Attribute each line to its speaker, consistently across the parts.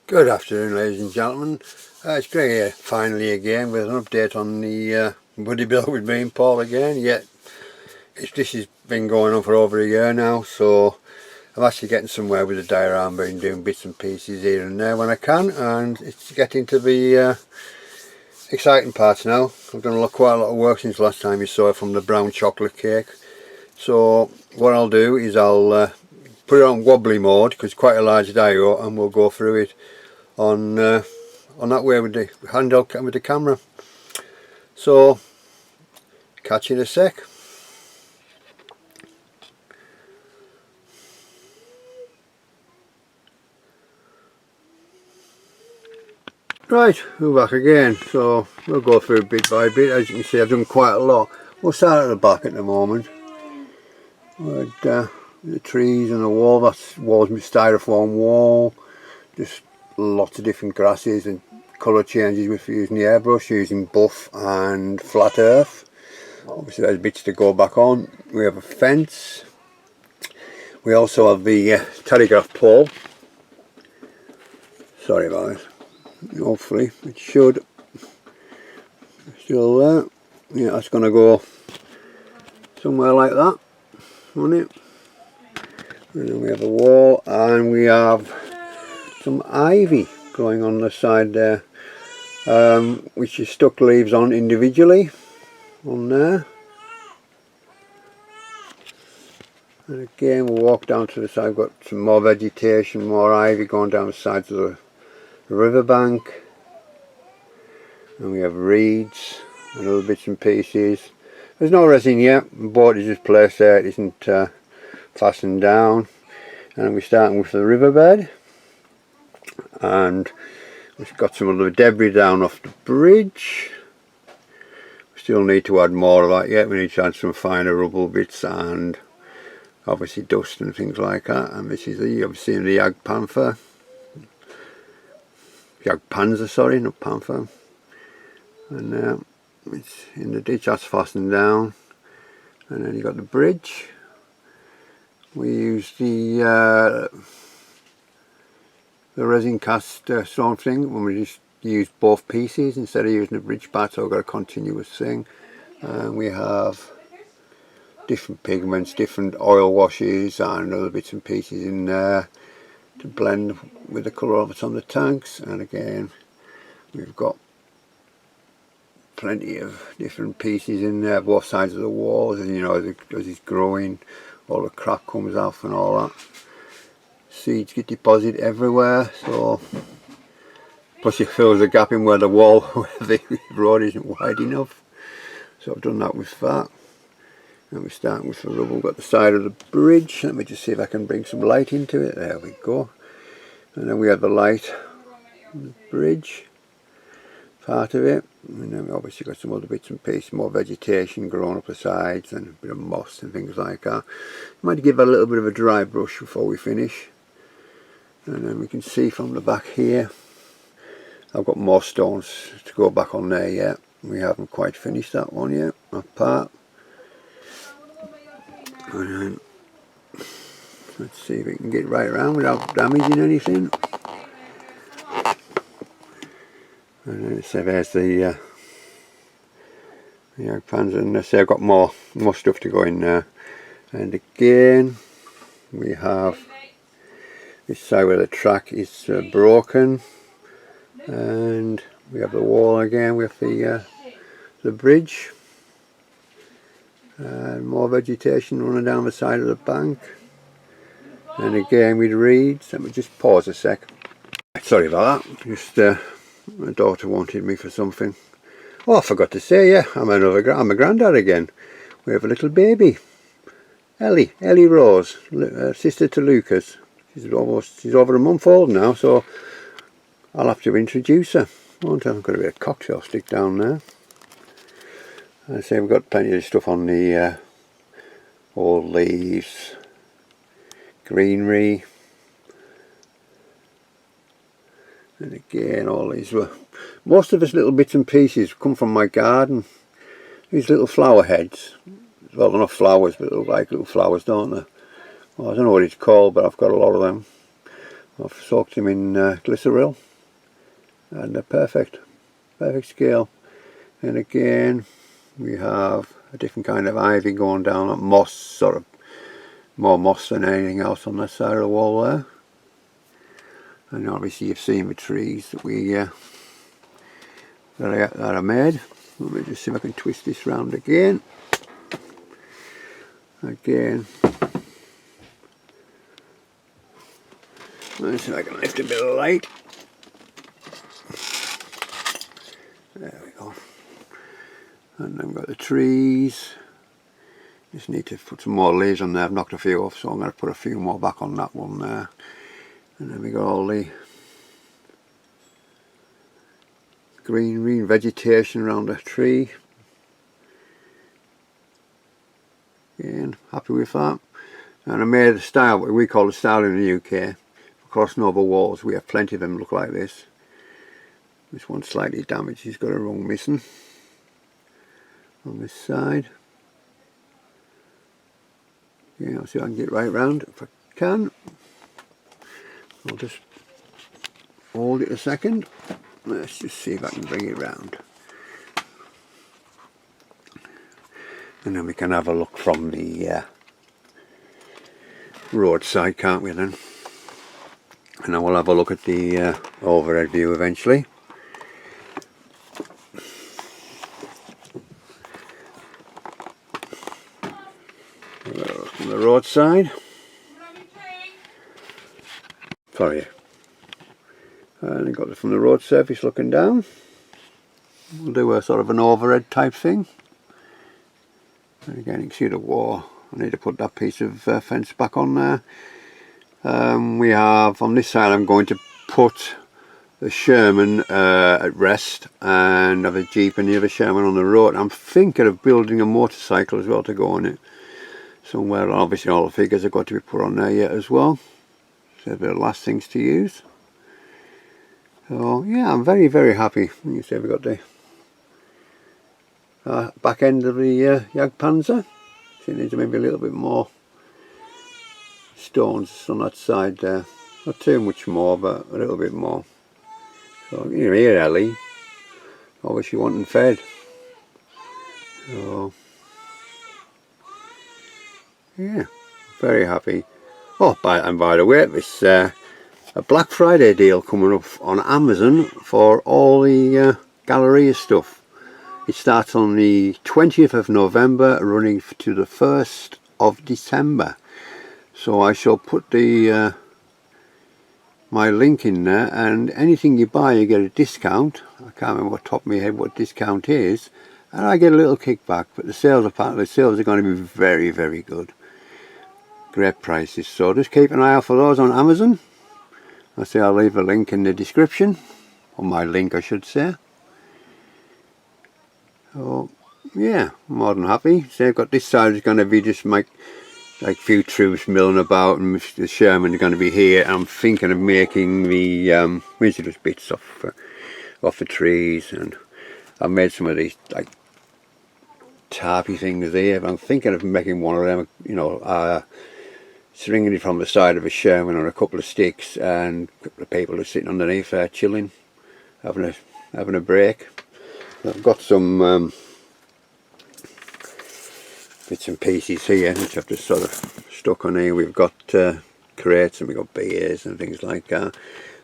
Speaker 1: Good afternoon, ladies and gentlemen. It's Greg here, finally again with an update on the buddy build with me and Paul again. This has been going on for over a year now, so I'm actually getting somewhere with the diorama and doing bits and pieces here and there when I can, and it's getting to be exciting parts now. I've done quite a lot of work since last time you saw it from the brown chocolate cake. So what I'll do is I'll put it on wobbly mode because it's quite a large dio, and we'll go through it on that way with the handheld with the camera. So catch you in a sec. Right, we're back again, so we'll go through bit by bit. As you can see, I've done quite a lot. We'll start at the back at the moment with the trees and the wall. That's wall's my styrofoam wall, just lots of different grasses and colour changes with using the airbrush, using buff and flat earth. Obviously there's bits to go back on. We have a fence. We also have the telegraph pole. Sorry about it. Hopefully it should still there. Yeah, that's going to go somewhere like that, won't it? And then we have a wall, and we have some ivy growing on the side there, which is stuck leaves on individually on there. And again we'll walk down to the side. We've got some more vegetation, more ivy going down the sides of the riverbank, and we have reeds and other bits and pieces. There's no resin yet, the boat is just placed there, it isn't fastened down. And we're starting with the riverbed, and we've got some of the debris down off the bridge. We still need to add more of that yet. We need to add some finer rubble bits and obviously dust and things like that. And this is the, obviously, the Jagdpanzer, sorry, not Panther. And it's in the ditch, that's fastened down. And then you got the bridge. We use the resin cast stone thing when we just use both pieces instead of using the bridge part, so I've got a continuous thing. And we have different pigments, different oil washes and other bits and pieces in there to blend with the colour of it on the tanks. And again we've got plenty of different pieces in there, both sides of the walls, and you know, as it's growing all the crap comes off and all that. Seeds get deposited everywhere, so plus it fills a gap in where the wall, where the road isn't wide enough. So I've done that with that. And we're starting with the rubble. We've got the side of the bridge. Let me just see if I can bring some light into it. There we go. And then we have the light on the bridge, part of it. And then we obviously got some other bits and pieces, more vegetation growing up the sides and a bit of moss and things like that. Might give it a little bit of a dry brush before we finish. And then we can see from the back here, I've got more stones to go back on there yet. We haven't quite finished that one yet, that part. And then let's see if we can get right around without damaging anything. And then so there's the pans, and I say I've got more stuff to go in there. And again we have this side where the track is broken, and we have the wall again with the bridge, and more vegetation running down the side of the bank, and again with reeds. Let me just pause a sec. Sorry about that, just my daughter wanted me for something. Oh, I forgot to say, yeah, I'm a granddad again. We have a little baby, Ellie Rose, sister to Lucas. She's over a month old now, so I'll have to introduce her. I've got a bit of cocktail stick down there. I say we've got plenty of stuff on the old leaves, greenery, and again all these were, most of us little bits and pieces come from my garden. These little flower heads, well they're not flowers but they look like little flowers, don't they? Well, I don't know what it's called, but I've got a lot of them. I've soaked them in glycerol, and they're perfect scale. And again, we have a different kind of ivy going down, like moss, sort of more moss than anything else on that side of the wall there. And obviously you've seen the trees that we that I made. Let me just see if I can twist this round again. Again, let's see if I can lift a bit of light. There we go. And then we've got the trees. Just need to put some more leaves on there. I've knocked a few off, so I'm going to put a few more back on that one there. And then we got all the green vegetation around the tree. Again, happy with that. And I made a style, what we call a style in the UK, for crossing over walls. We have plenty of them look like this. This one's slightly damaged, he's got a rung missing on this side. Yeah, I'll see if I can get right round if I can. I'll just hold it a second. Let's just see if I can bring it round. And then we can have a look from the roadside, can't we then? And then we'll have a look at the overhead view eventually. From the roadside. Sorry. And I got it from the road surface looking down. We'll do a sort of an overhead type thing. And again, you can see the wall. I need to put that piece of fence back on there. We have on this side, I'm going to put the Sherman at rest and have a Jeep and the other Sherman on the road. I'm thinking of building a motorcycle as well to go on it somewhere. Obviously all the figures have got to be put on there yet as well. So they're the last things to use. So yeah, I'm very happy. You see we've got the back end of the Jagdpanzer. So it needs maybe a little bit more stones on that side there. Not too much more, but a little bit more. So you're here, Ellie. Obviously wanting fed. So yeah, very happy. Oh, by the way, this a Black Friday deal coming up on Amazon for all the Galleria stuff. It starts on the 20th of November, running to the 1st of December. So I shall put the my link in there, and anything you buy you get a discount. I can't remember off the top of my head what discount is, and I get a little kickback. But the sales are going to be very good. Great prices. So just keep an eye out for those on Amazon. I'll leave a link in the description, or my link I should say. So yeah, more than happy. So I've got this side is going to be just like a few troops milling about, and the Sherman are going to be here. I'm thinking of making the just bits off the trees, and I've made some of these like tarpy things there. But I'm thinking of making one of them, you know, stringing it from the side of a Sherman on a couple of sticks, and a couple of people are sitting underneath chilling, having a break. I've got some bits and pieces here which I've just sort of stuck on here. We've got crates, and we've got beers and things like that.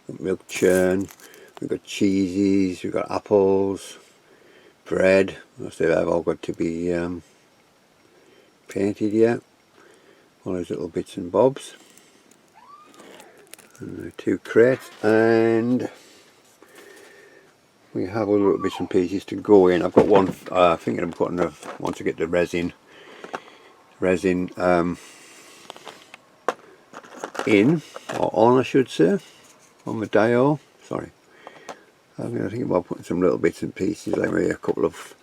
Speaker 1: We've got milk churn, we've got cheeses, we've got apples, bread. They've all got to be painted yet. All those little bits and bobs. And 2 crates, and we have all the little bits and pieces to go in. I've got one thinking I'm putting once I get the resin in, or on I should say, on the dial. Sorry, I'm going to think about putting some little bits and pieces, like maybe a couple of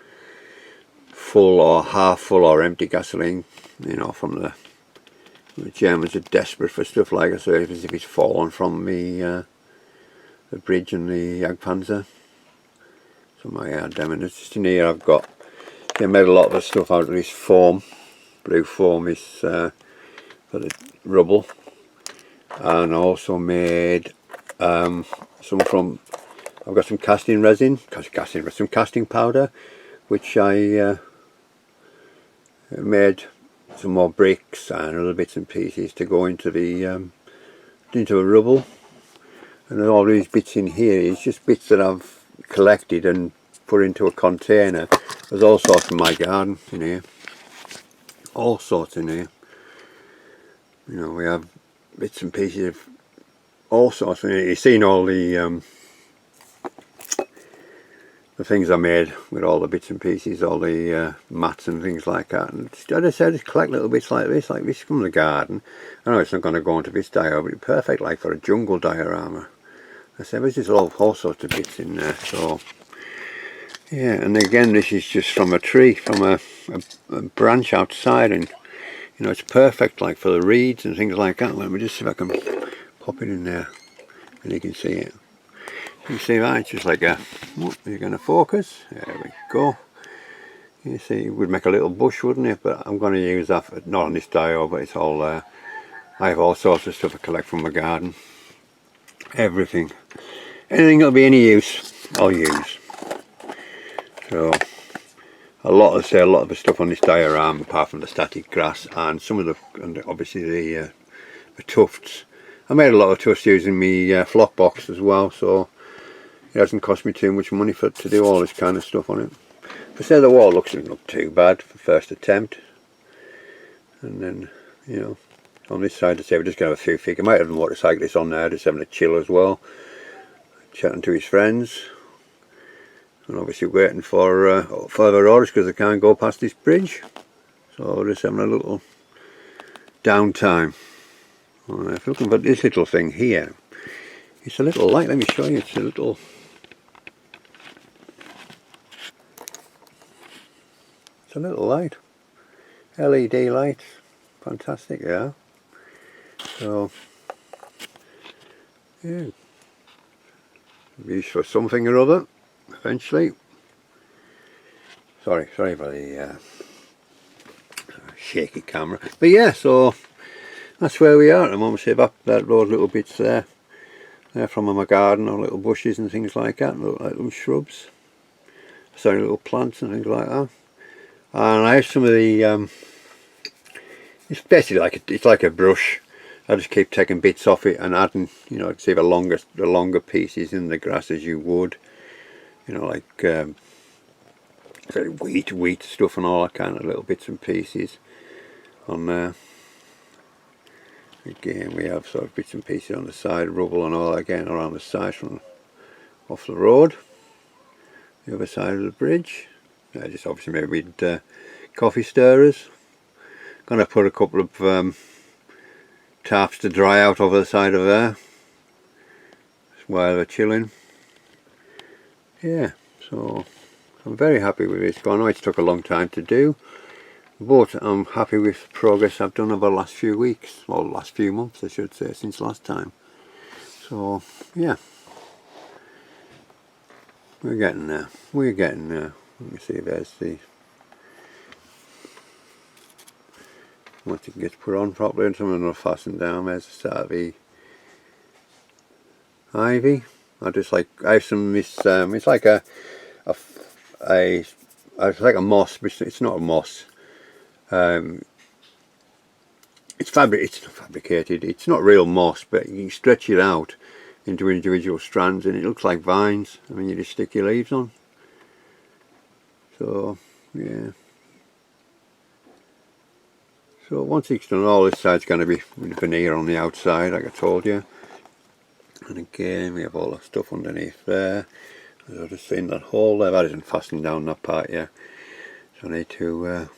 Speaker 1: full or half full or empty gasoline, you know, from the Germans are desperate for stuff like that, so as if it's fallen from the bridge and the Jagdpanzer. So I add them, and it's just in here I've got, they made a lot of the stuff out of this foam, blue foam is for the rubble, and also made some from, I've got some casting resin, some casting powder, which I made some more bricks and other bits and pieces to go into the into a rubble. And all these bits in here is just bits that I've collected and put into a container. There's all sorts in my garden in here, all sorts in here. You know, we have bits and pieces of all sorts in here. You've seen all the things I made with all the bits and pieces, all the mats and things like that. And as I said, just collect little bits like this from the garden. I know it's not going to go into this diorama, but it's perfect like for a jungle diorama. I said there's just all sorts of bits in there. So yeah, and again, this is just from a tree, from a branch outside, and you know, it's perfect like for the reeds and things like that. Let me just see if I can pop it in there and you can see it. You see that? It's just like a, oh, you're going to focus. There we go. You see, it would make a little bush, wouldn't it? But I'm going to use that for, not on this dio, but it's all I have all sorts of stuff I collect from my garden. Everything. Anything that'll be any use, I'll use. So, a lot of the stuff on this diorama, apart from the static grass and some of the, and obviously the tufts. I made a lot of tufts using my flock box as well, so it hasn't cost me too much money to do all this kind of stuff on it. But say the wall doesn't look too bad for first attempt. And then, you know, on this side, I say we're just going to have a few feet. I might have a motorcyclist on there, just having a chill as well, chatting to his friends, and obviously waiting for further orders because I can't go past this bridge. So just having a little downtime. If you're looking at this little thing here, it's a little light. Let me show you. It's a little. It's a little light. LED lights. Fantastic, yeah. So, yeah. Used for something or other, eventually. Sorry for the shaky camera. But yeah, so that's where we are at the moment. See those little bits there. They're from my garden, or little bushes and things like that, look like little shrubs. Sorry, little plants and things like that. And I have some of the, it's basically like it's like a brush. I just keep taking bits off it and adding, you know, see the longer pieces in the grass as you would, you know, like wheat stuff and all that kind of little bits and pieces on there. Again, we have sort of bits and pieces on the side, rubble and all that, again around the side from off the road, the other side of the bridge. Just obviously maybe with coffee stirrers. Gonna put a couple of tarps to dry out over the side of there while they're chilling. Yeah, so I'm very happy with this. I know it took a long time to do, but I'm happy with the progress I've done over the last few weeks, or last few months I should say, since last time. So yeah, we're getting there. We're getting there. Let me see, there's the, once it gets put on properly and some of them are fastened down, there's the start of the ivy. I have some this, it's like it's like a moss, but it's not a moss. It's not fabricated, it's not real moss, but you can stretch it out into individual strands and it looks like vines. I mean, you just stick your leaves on. So yeah, so once it's done, all this side's going to be with veneer on the outside, like I told you. And again, we have all the stuff underneath there. As I've just seen that hole there, that isn't fastening down that part yet, so I need to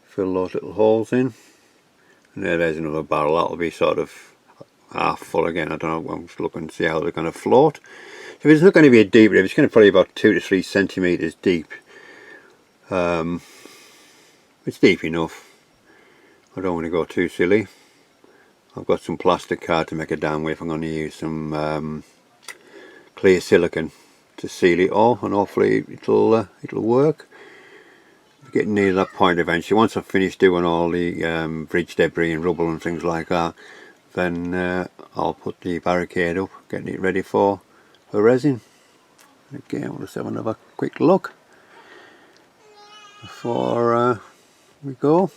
Speaker 1: fill those little holes in. And there's another barrel, that'll be sort of half full again. I don't know, I'm just looking to see how they're going to float. So it's not going to be a deep river, it's going to probably about 2 to 3 centimetres deep. It's deep enough. I don't want to go too silly. I've got some plastic card to make a dam with. I'm going to use some clear silicone to seal it all, and hopefully it'll work. We're getting near that point eventually. Once I've finished doing all the bridge debris and rubble and things like that, then I'll put the barricade up, getting it ready for resin. Again, we'll just have another quick look before we go.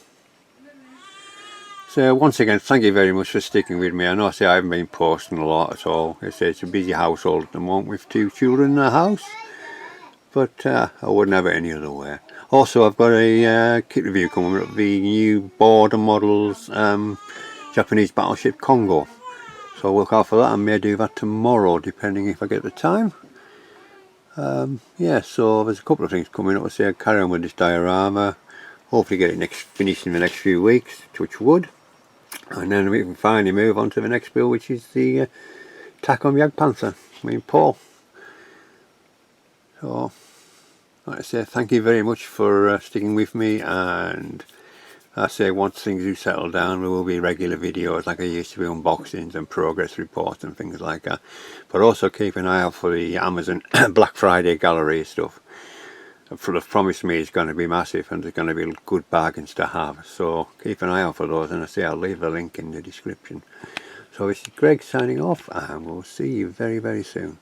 Speaker 1: So once again, thank you very much for sticking with me. I know I say I haven't been posting a lot at all. I say it's a busy household at the moment with 2 children in the house, but I wouldn't have it any other way. Also, I've got a kit review coming up, the new Border Models Japanese Battleship Congo. So I'll look out for that. I may do that tomorrow, depending if I get the time. Yeah, so there's a couple of things coming up. I say I'll carry on with this diorama. Hopefully get it finished in the next few weeks, touch wood. And then we can finally move on to the next build, which is the Takom Jagdpanzer, Paul. So, like I say, thank you very much for sticking with me, and I say once things do settle down, there will be regular videos like I used to be, unboxings and progress reports and things like that. But also keep an eye out for the Amazon Black Friday gallery stuff. They've promised me it's going to be massive and there's going to be good bargains to have, so keep an eye out for those, and I say I'll leave the link in the description. So this is Greg signing off, and we'll see you very, very soon.